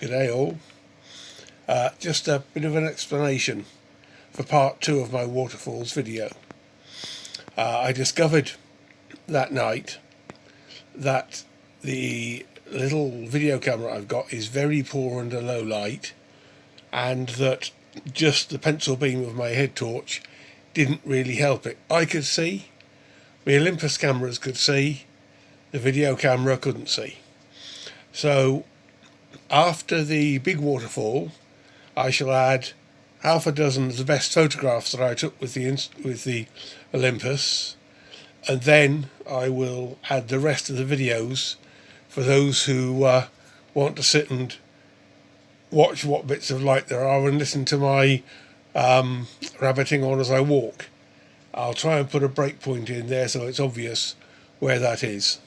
G'day all. Just a bit of an explanation for part 2 of my waterfalls video. I discovered that night that the little video camera I've got is very poor under low light, and that just the pencil beam of my head torch didn't really help it. I could see, my Olympus cameras could see, the video camera couldn't see. So after the big waterfall, I shall add half a dozen of the best photographs that I took with the Olympus, and then I will add the rest of the videos for those who want to sit and watch what bits of light there are and listen to my rabbiting on as I walk. I'll try and put a breakpoint in there so it's obvious where that is.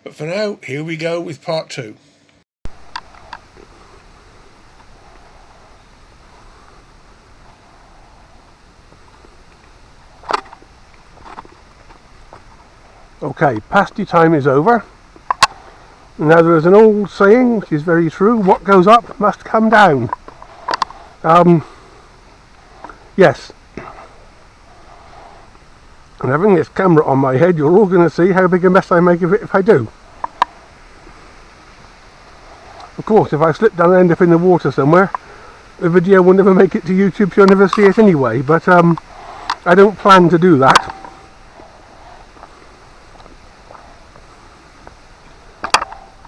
But for now, here we go with part 2. Okay, pasty time is over. Now there is an old saying, which is very true, what goes up must come down. Yes. And having this camera on my head, you're all going to see how big a mess I make of it if I do. Of course, if I slip down and end up in the water somewhere, the video will never make it to YouTube, so you'll never see it anyway, but I don't plan to do that.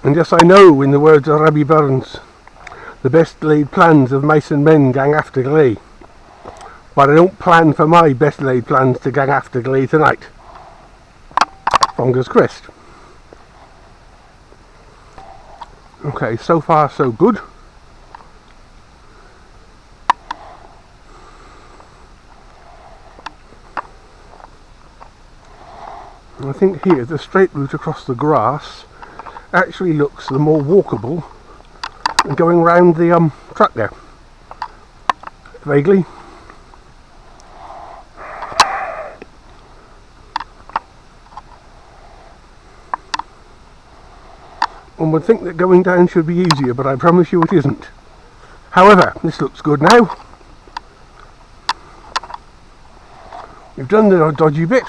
And yes, I know, in the words of Rabbi Burns, the best laid plans of mice and men gang after Glyn. But I don't plan for my best laid plans to gang after Glyn tonight. Fingers crossed. Okay, so far so good. I think here the straight route across the grass actually looks the more walkable than going round the track there. Vaguely. One would think that going down should be easier, but I promise you it isn't. However, this looks good now. We've done the dodgy bit.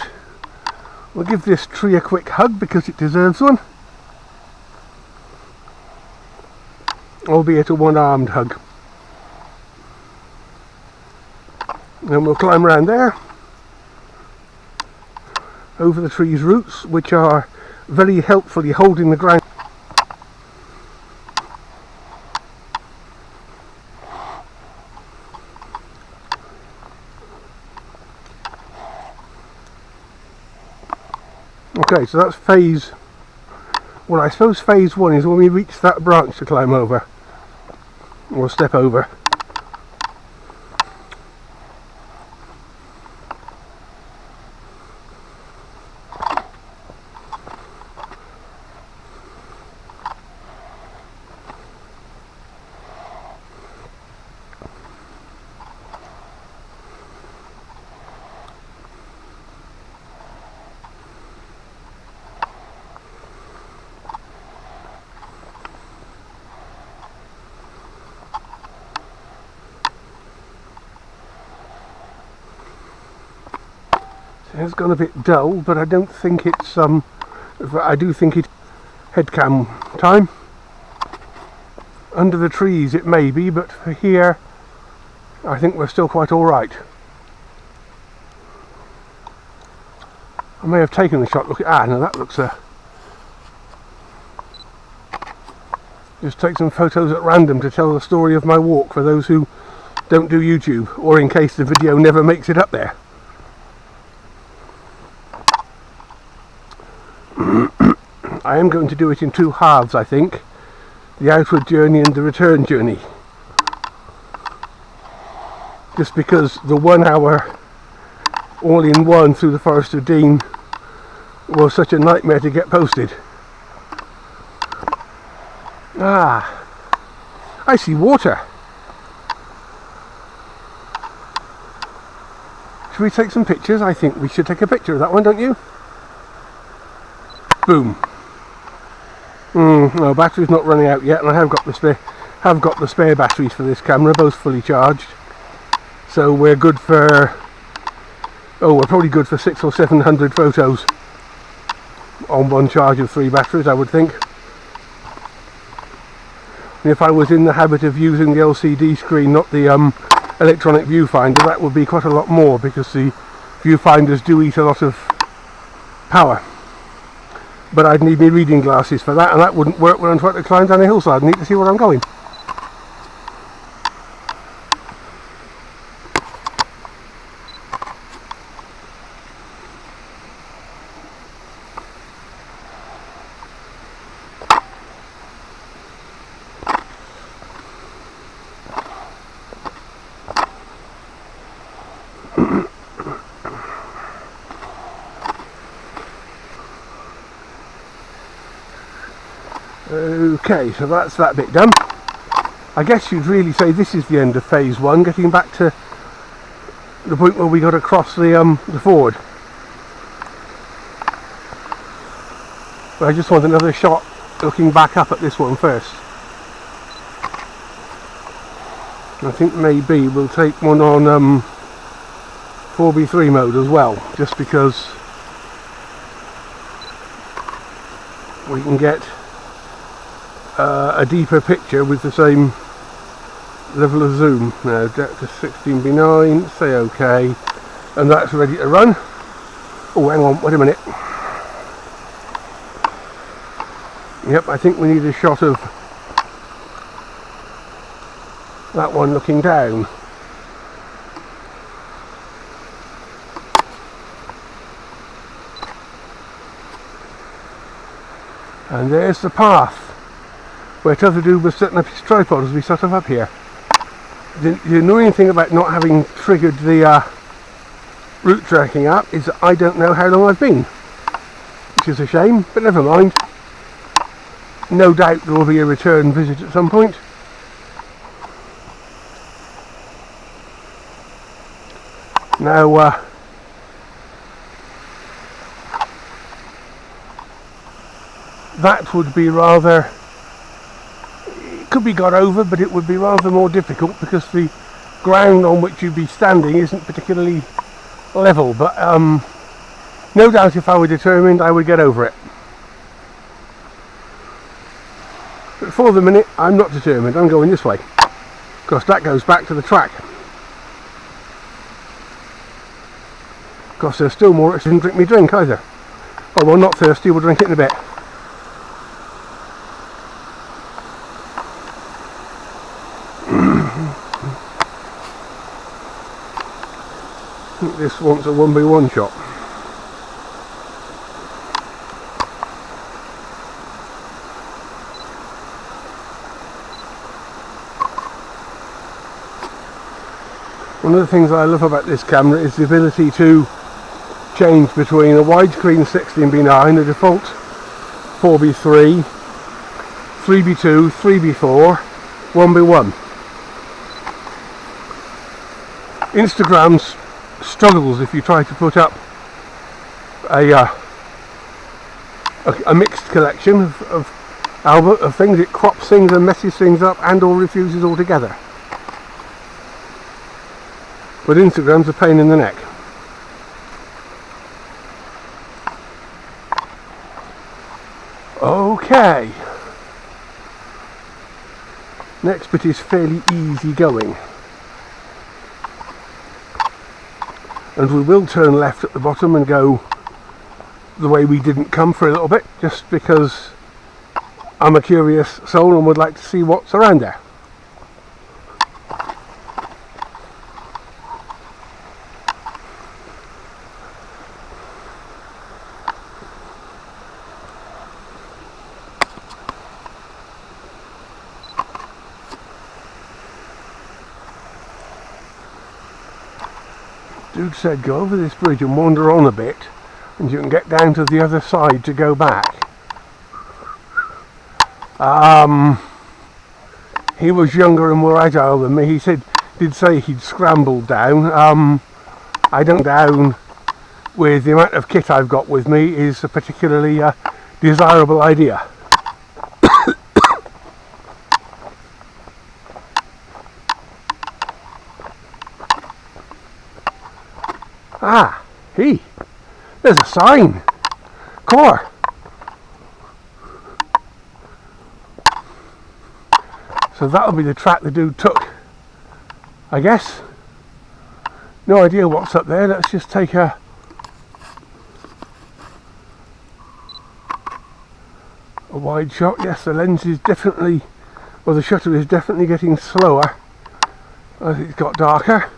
We'll give this tree a quick hug because it deserves one. Albeit a one-armed hug. Then we'll climb around there, over the tree's roots, which are very helpfully holding the ground. Okay, so that's phase, well, I suppose phase 1 is when we reach that branch to climb over, or step over. It's gone a bit dull, but I don't think it's I do think it's headcam time. Under the trees it may be, but for here I think we're still quite alright. I may have taken the shot. Look at now that looks just take some photos at random to tell the story of my walk for those who don't do YouTube, or in case the video never makes it up there. I am going to do it in 2 halves, I think. The outward journey and the return journey. Just because the 1 hour all in one through the Forest of Dean was such a nightmare to get posted. Ah, I see water. Should we take some pictures? I think we should take a picture of that one, don't you? Boom. No, battery's not running out yet, and I have got the spare batteries for this camera, both fully charged. So we're good for, we're probably good for 600 or 700 photos on one charge of 3 batteries, I would think. And if I was in the habit of using the LCD screen, not the electronic viewfinder, that would be quite a lot more, because the viewfinders do eat a lot of power. But I'd need my reading glasses for that, and that wouldn't work when I'm trying to climb down a hillside. I need to see where I'm going. Okay, so that's that bit done. I guess you'd really say this is the end of phase 1, getting back to the point where we got to cross the ford. But I just want another shot looking back up at this one first. I think maybe we'll take one on 4B3 mode as well, just because we can get a deeper picture with the same level of zoom. Now depth to 16:9, say OK, and that's ready to run. Oh, hang on, wait a minute. Yep, I think we need a shot of that one looking down. And there's the path where T'other dude was setting up his tripod as we set him up here. The annoying thing about not having triggered the route tracking app is that I don't know how long I've been, which is a shame, but never mind. No doubt there will be a return visit at some point. Now, that would be rather, it could be got over, but it would be rather more difficult because the ground on which you'd be standing isn't particularly level, but no doubt if I were determined I would get over it. But for the minute I'm not determined, I'm going this way, because that goes back to the track. Because there's still more, I didn't drink me drink either. Oh well, not thirsty, we'll drink it in a bit. I think this wants a 1v1 shot. One of the things I love about this camera is the ability to change between a widescreen 16:9, a default 4:3, 3:2, 3:4, 1:1. Instagram's struggles if you try to put up a mixed collection of things. It crops things and messes things up and or refuses altogether. But Instagram's a pain in the neck. Okay. Next bit is fairly easy going. And we will turn left at the bottom and go the way we didn't come for a little bit, just because I'm a curious soul and would like to see what's around there. Dude said go over this bridge and wander on a bit and you can get down to the other side to go back. He was younger and more agile than me. He did say he'd scrambled down. I don't down with the amount of kit I've got with me is a particularly desirable idea. Ah, there's a sign. Core. So that'll be the track the dude took, I guess. No idea what's up there. Let's just take a wide shot. Yes, the lens is definitely, or the shutter is definitely getting slower as it's got darker.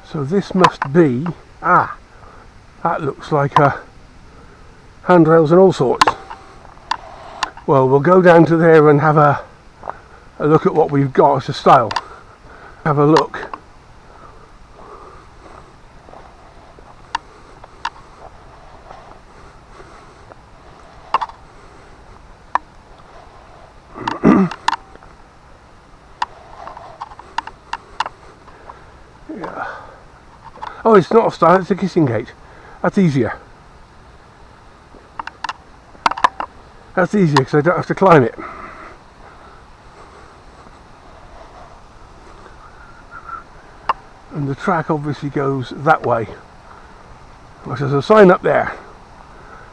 So this must be, that looks like handrails and all sorts. Well, we'll go down to there and have a look at what we've got as a style. Have a look. Yeah. Oh, it's not a style, it's a kissing gate. That's easier. That's easier because I don't have to climb it. And the track obviously goes that way. There's a sign up there.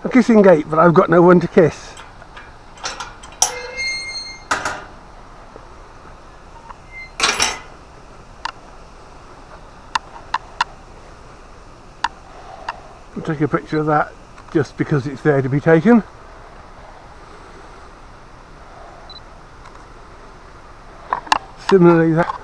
A kissing gate, but I've got no one to kiss. I'll take a picture of that just because it's there to be taken. Similarly, that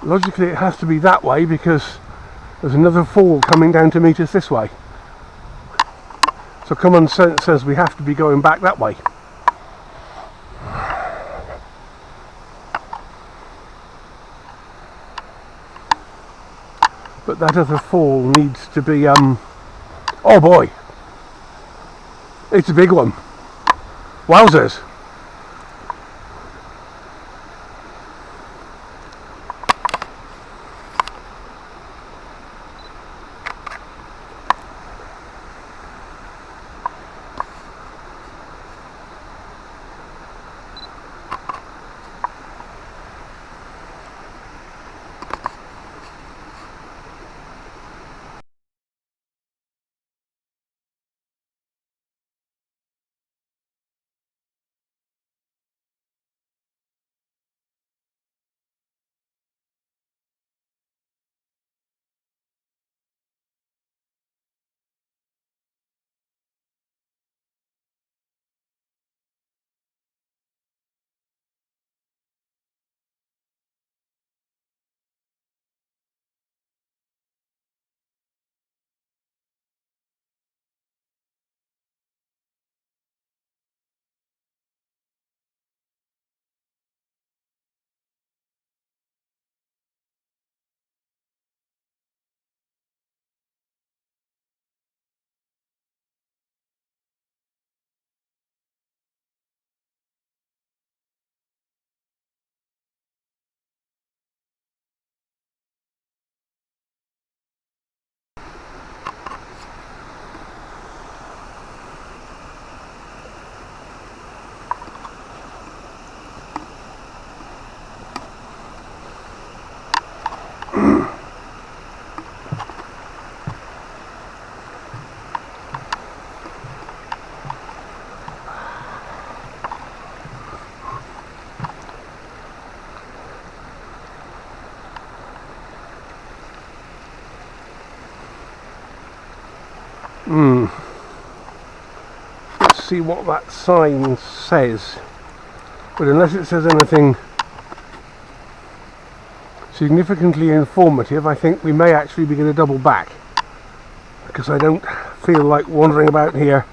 logically it has to be that way because there's another fall coming down to meet us this way. So common sense says we have to be going back that way. But that other fall needs to be, oh boy, it's a big one. Wowzers. Let's see what that sign says. But unless it says anything significantly informative, I think we may actually be going to double back. Because I don't feel like wandering about here.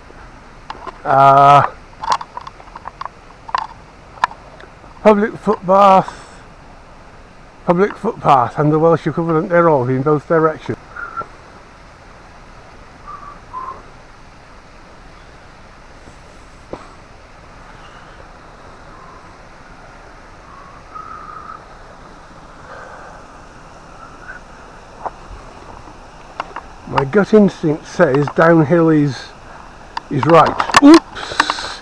Public footpath and the Welsh equivalent thereof in both directions. My gut instinct says downhill is is right. Oops!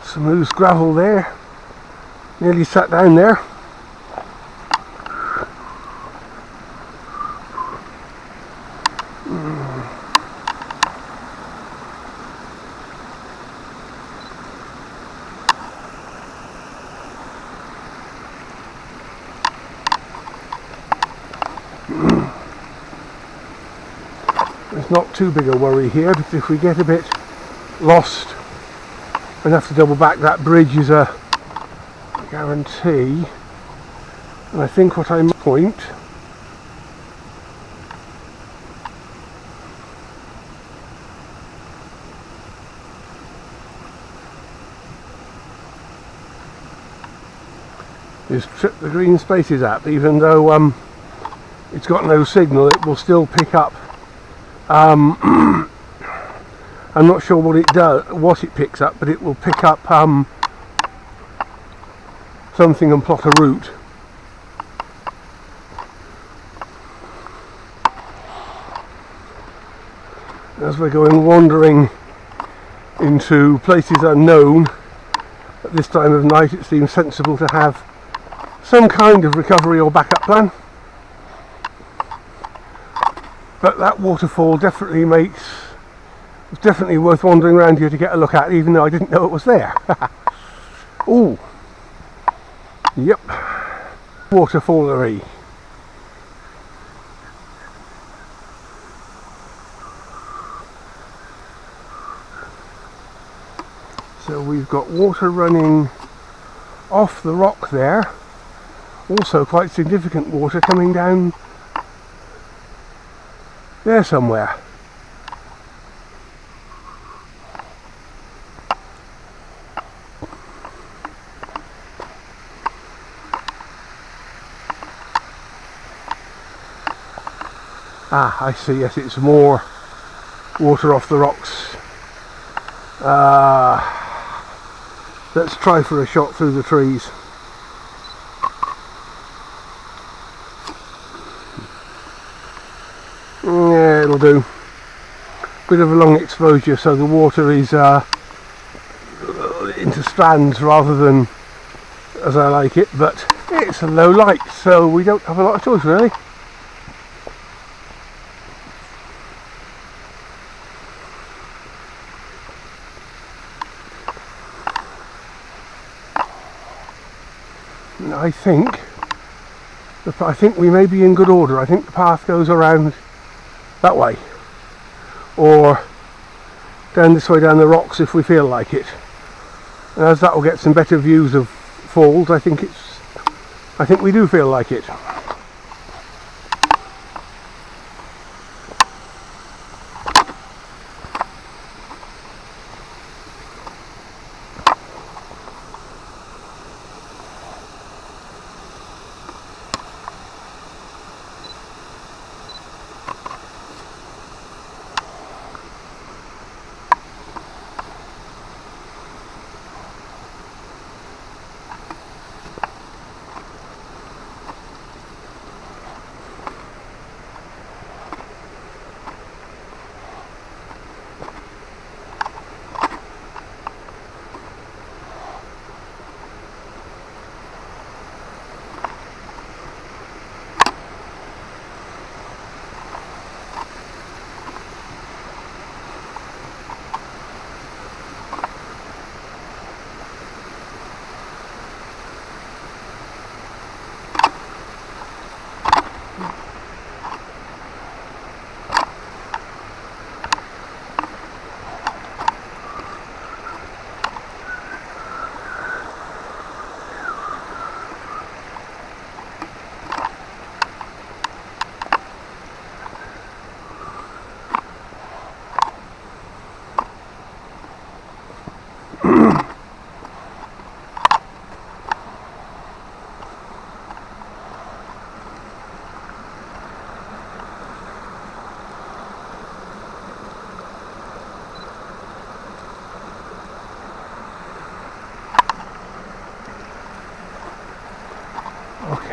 Some loose gravel there. Nearly sat down there. It's not too big a worry here, but if we get a bit lost and have to double back, that bridge is a guarantee. And I think what I might point is trip the green spaces app. Even though it's got no signal, it will still pick up. I'm not sure what it does, what it picks up, but it will pick up something and plot a route. As we're going wandering into places unknown at this time of night, it seems sensible to have some kind of recovery or backup plan. But that waterfall definitely it's definitely worth wandering around here to get a look at, even though I didn't know it was there. Ooh. Yep. Waterfallery. So we've got water running off the rock there. Also quite significant water coming down there somewhere. Ah, I see, yes, it's more water off the rocks. Let's try for a shot through the trees. Yeah, it'll do. Bit of a long exposure, so the water is into strands rather than as I like it, but it's a low light, so we don't have a lot of choice really. And I think we may be in good order. I think the path goes around that way, or down this way down the rocks if we feel like it. And as that will get some better views of falls, I think we do feel like it.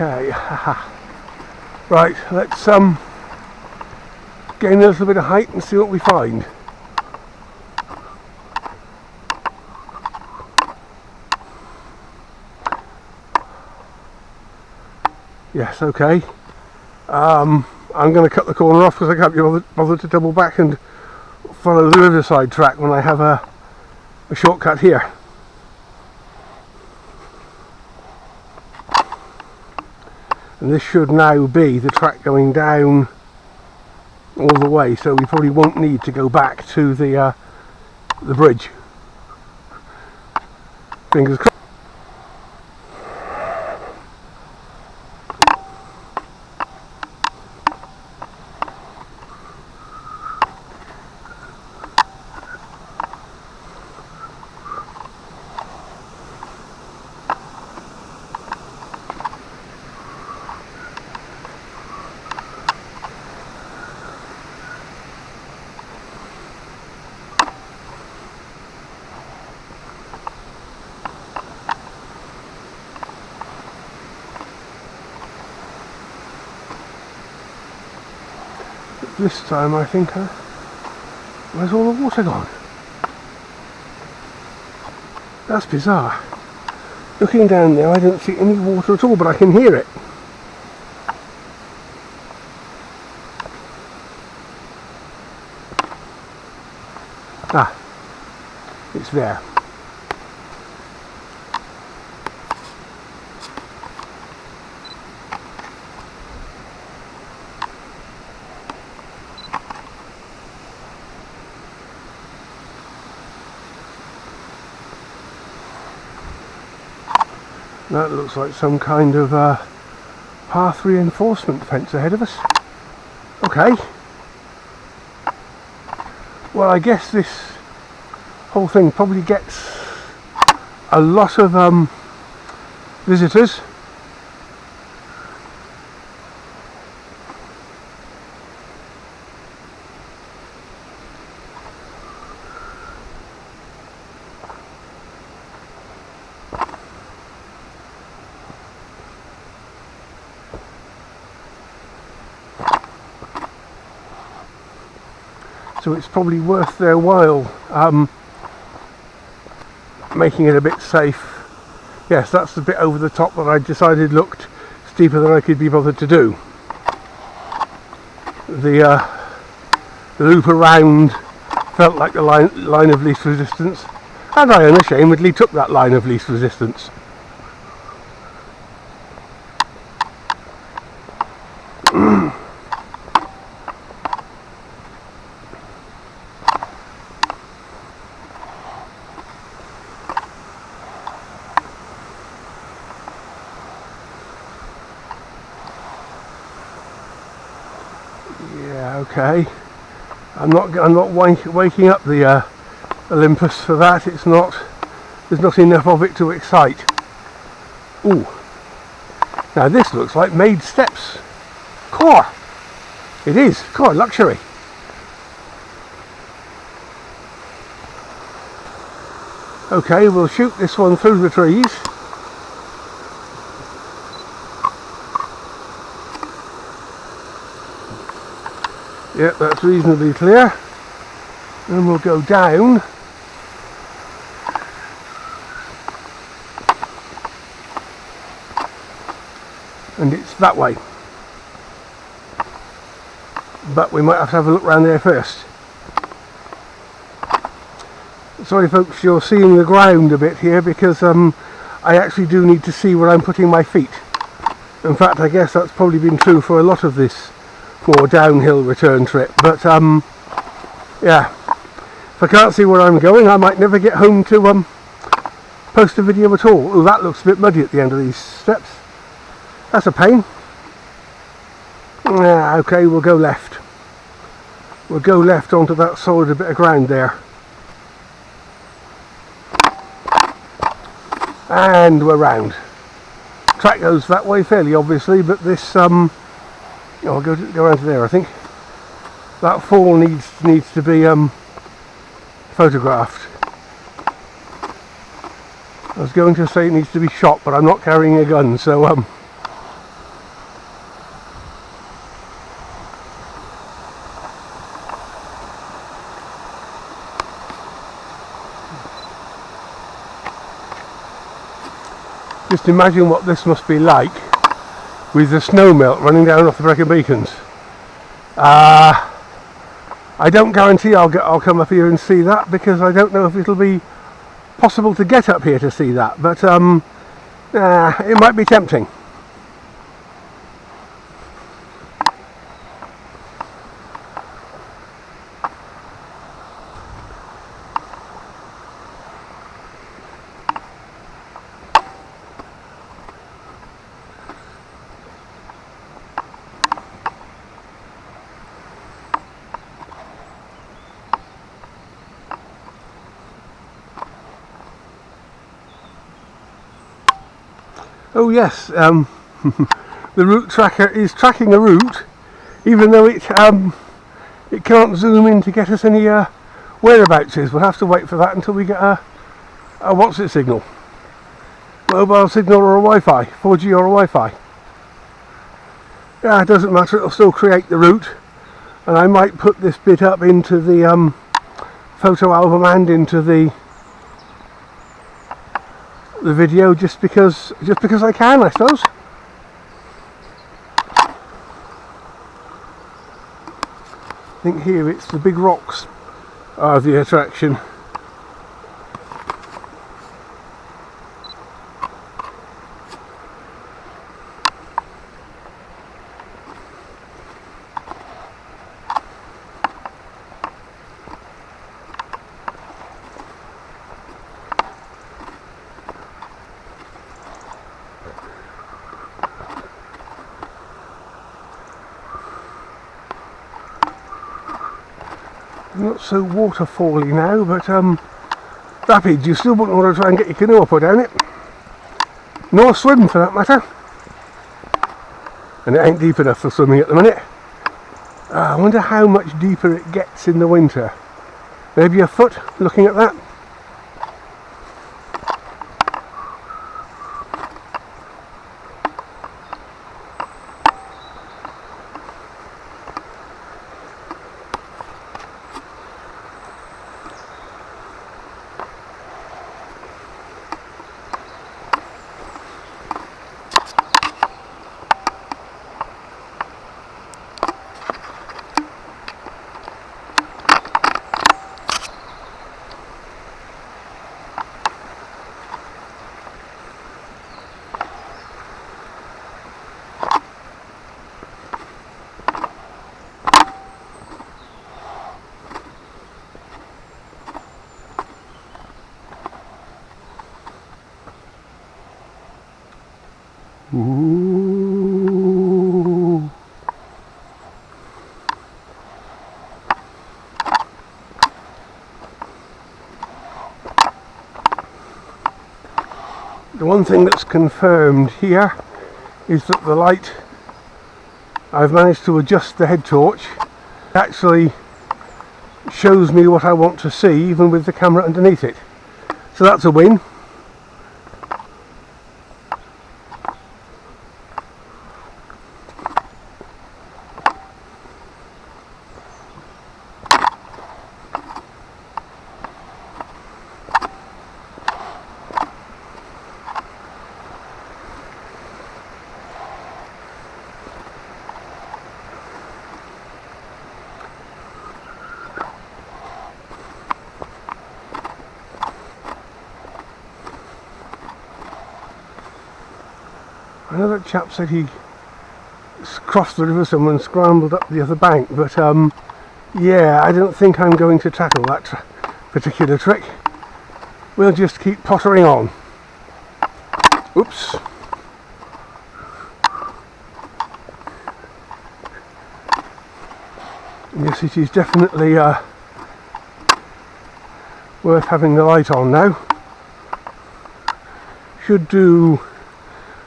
Okay, right, let's gain a little bit of height and see what we find. Yes, okay. I'm going to cut the corner off because I can't be bothered to double back and follow the riverside track when I have a shortcut here. And this should now be the track going down all the way, so we probably won't need to go back to the bridge. Fingers crossed. This time I think, where's all the water gone? That's bizarre. Looking down there I don't see any water at all, but I can hear it. Ah, it's there. That looks like some kind of path reinforcement fence ahead of us. Okay. Well, I guess this whole thing probably gets a lot of visitors. So it's probably worth their while making it a bit safe. Yes, that's the bit over the top that I decided looked steeper than I could be bothered to do. The loop around felt like the line of least resistance, and I unashamedly took that line of least resistance. Okay, I'm not waking up the Olympus for that. It's not. There's not enough of it to excite. Ooh. Now this looks like made steps. Core. It is core luxury. Okay, we'll shoot this one through the trees. Yep, that's reasonably clear. And we'll go down. And it's that way. But we might have to have a look around there first. Sorry folks, you're seeing the ground a bit here because I actually do need to see where I'm putting my feet. In fact, I guess that's probably been true for a lot of this more downhill return trip, but yeah, if I can't see where I'm going I might never get home to post a video at all. Oh, that looks a bit muddy at the end of these steps. That's a pain. Yeah, okay, we'll go left. We'll go left onto that solid bit of ground there. And we're round. Track goes that way fairly obviously, but this I'll go around to there. I think that fall needs to be photographed. I was going to say it needs to be shot, but I'm not carrying a gun, so Just imagine what this must be like with the snow melt running down off the Brecon Beacons. I don't guarantee I'll come up here and see that, because I don't know if it'll be possible to get up here to see that, but it might be tempting. Oh yes, the route tracker is tracking a route, even though it can't zoom in to get us any whereabouts is. We'll have to wait for that until we get a what's it signal, mobile signal or a Wi-Fi, 4G or a Wi-Fi. Yeah, it doesn't matter, it'll still create the route, and I might put this bit up into the photo album and into the video just because I can, I suppose. I think here it's the big rocks are the attraction. Not so waterfally now, but rapid. You still wouldn't want to try and get your canoe up or down it, nor swim for that matter. And it ain't deep enough for swimming at the minute. I wonder how much deeper it gets in the winter. Maybe a foot, looking at that. Ooh. The one thing that's confirmed here is that the light, I've managed to adjust the head torch. It actually shows me what I want to see even with the camera underneath it. So that's a win. I know that chap said he crossed the river somewhere and scrambled up the other bank, but yeah, I don't think I'm going to tackle that particular trick. We'll just keep pottering on. Oops. Yes, it is definitely worth having the light on now. Should do,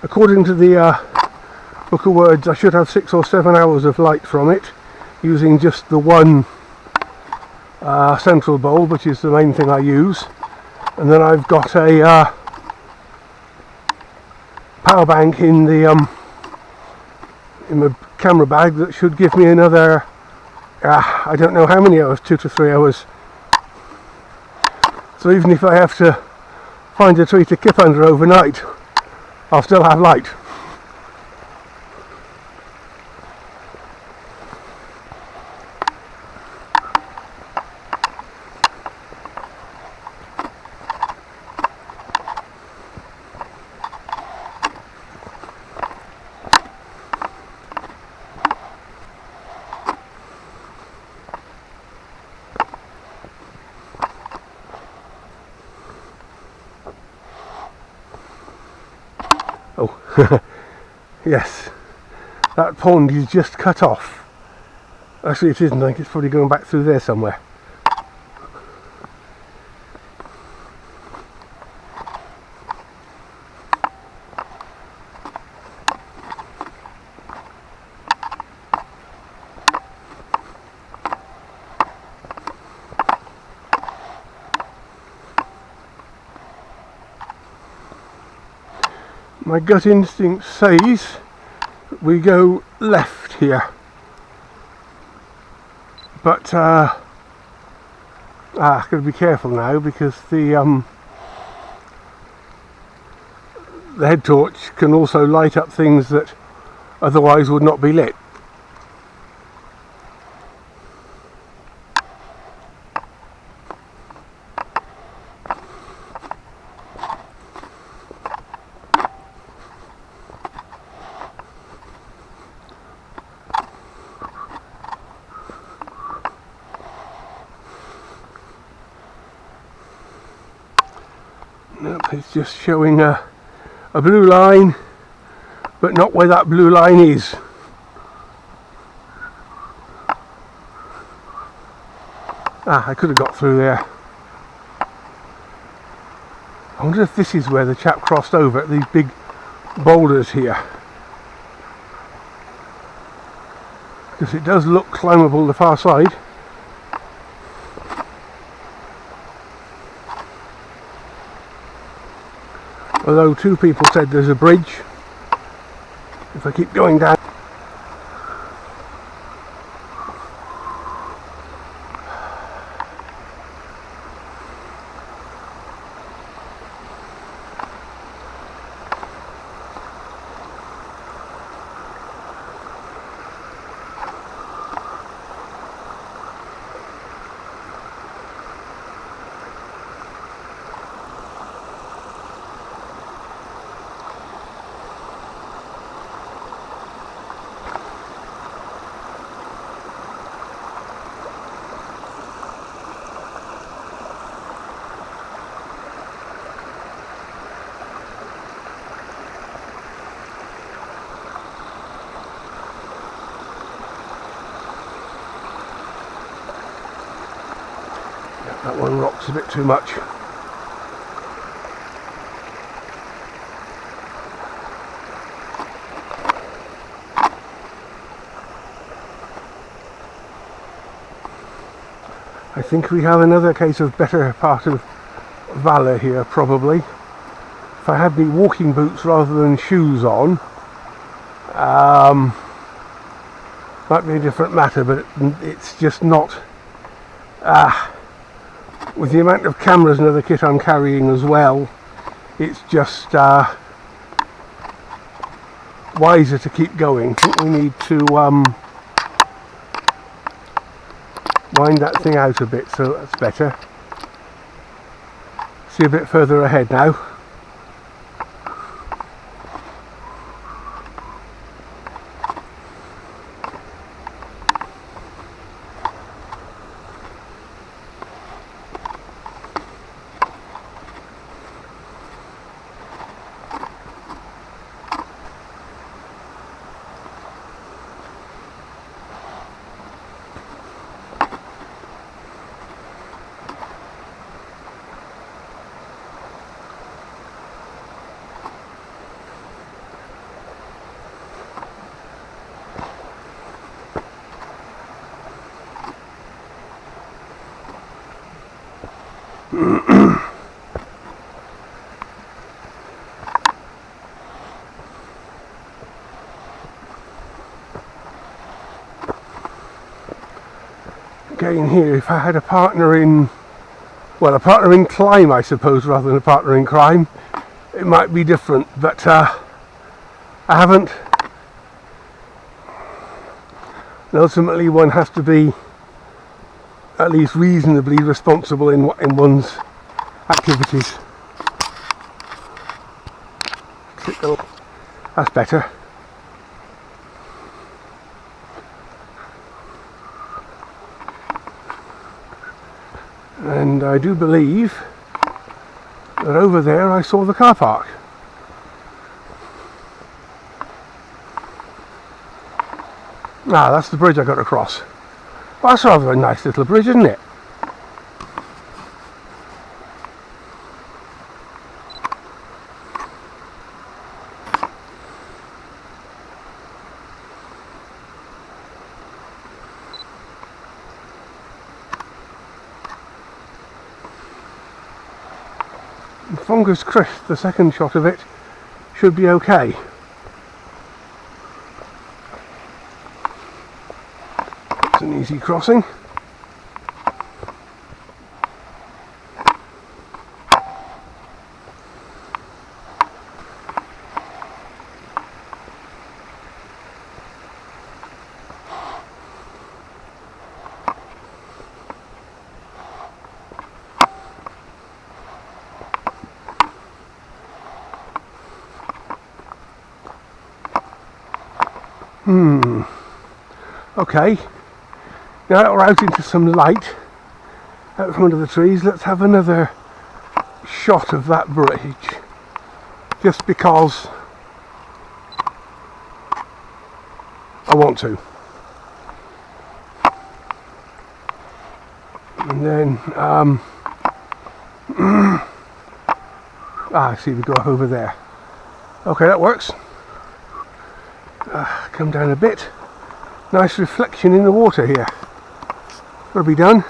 according to the book of words, I should have 6 or 7 hours of light from it, using just the one central bulb, which is the main thing I use. And then I've got a power bank in the camera bag that should give me another I don't know how many hours, 2 to 3 hours. So even if I have to find a tree to kip under overnight, I'll still have light. Oh, yes, that pond is just cut off. Actually it isn't, I think it's probably going back through there somewhere. My gut instinct says we go left here, but I've got to be careful now because the head torch can also light up things that otherwise would not be lit. Nope, it's just showing a blue line, but not where that blue line is. I could have got through there. I wonder if this is where the chap crossed over at these big boulders here. Because it does look climbable the far side. Although two people said there's a bridge if I keep going down. That one rocks a bit too much. I think we have another case of better part of valour here probably. If I had my walking boots rather than shoes on, might be a different matter, but it's just not. With the amount of cameras and other kit I'm carrying as well, it's just wiser to keep going. I think we need to wind that thing out a bit, so that's better. See a bit further ahead now. Again here, if I had a partner in, climb I suppose, rather than a partner in crime, it might be different, but I haven't. And ultimately one has to be at least reasonably responsible in one's activities. That's better. And I do believe that over there I saw the car park. Ah, that's the bridge I got to cross. Well, that's rather a nice little bridge, isn't it? Fingers crossed the second shot of it should be okay. It's an easy crossing. Okay, now that we're out into some light out from under the trees, let's have another shot of that bridge, just because I want to. And then, I see we go over there. Okay, that works. Come down a bit. Nice reflection in the water here. Got to be done.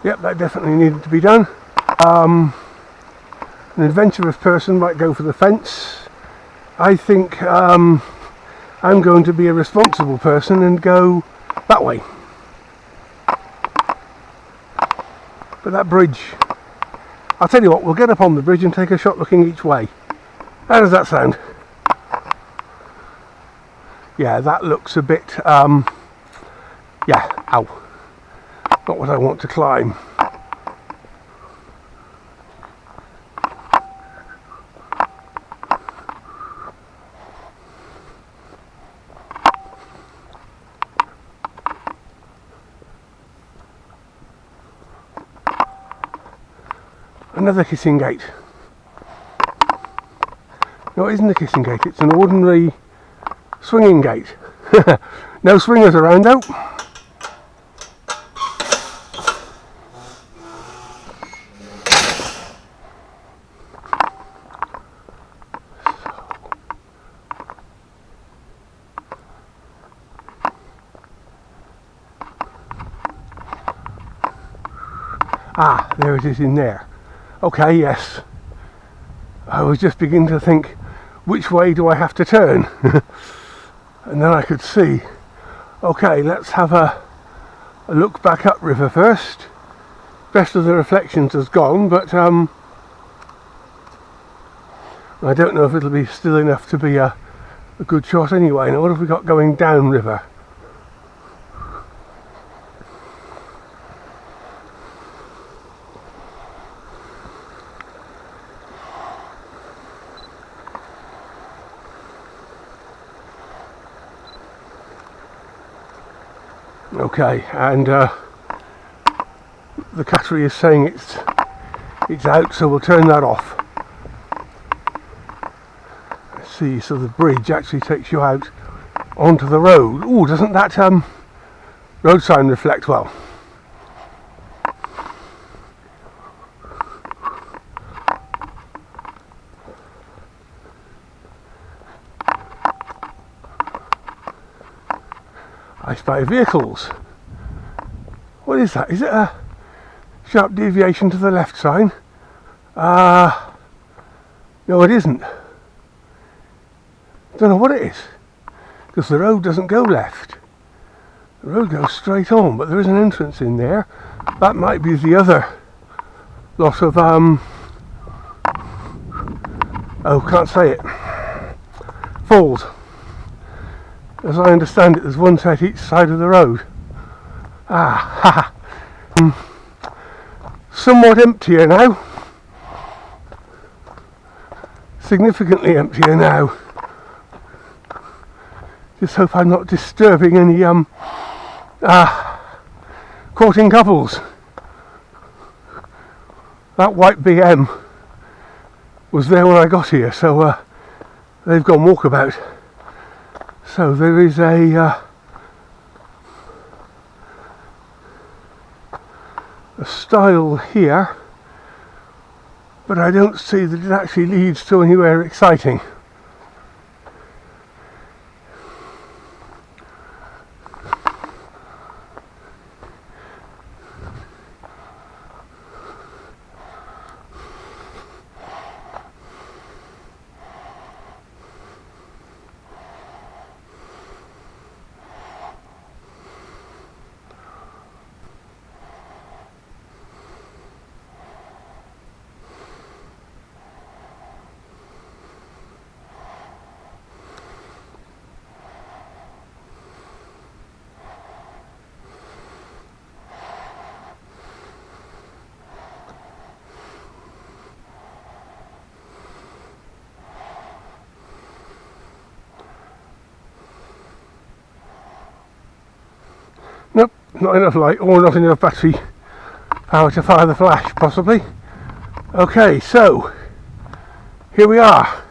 Yep, that definitely needed to be done. An adventurous person might go for the fence. I think I'm going to be a responsible person and go that way. But that bridge, I'll tell you what, we'll get up on the bridge and take a shot looking each way. How does that sound? Yeah, that looks a bit, yeah, ow. Not what I want to climb. Another kissing gate. No, it isn't a kissing gate, it's an ordinary swinging gate. No swingers around though. Ah, there it is in there. Okay, yes. I was just beginning to think, which way do I have to turn? And then I could see, okay, let's have a look back up river first. Best of the reflections has gone, but I don't know if it'll be still enough to be a good shot anyway. Now what have we got going down river? Okay, and the cattery is saying it's out, so we'll turn that off. Let's see, so the bridge actually takes you out onto the road. Oh, doesn't that road sign reflect well? I spy vehicles. What is that? Is it a sharp deviation to the left sign? No, it isn't. Don't know what it is, because the road doesn't go left. The road goes straight on, but there is an entrance in there. That might be the other lot of oh, can't say it, falls. As I understand it, there's one set each side of the road. Ah, ha. Somewhat emptier now. Significantly emptier now. Just hope I'm not disturbing any courting couples. That white BM was there when I got here, so they've gone walkabout. So there is a stile here, but I don't see that it actually leads to anywhere exciting. Nope, not enough light, or not enough battery power to fire the flash, possibly. Okay, so here we are.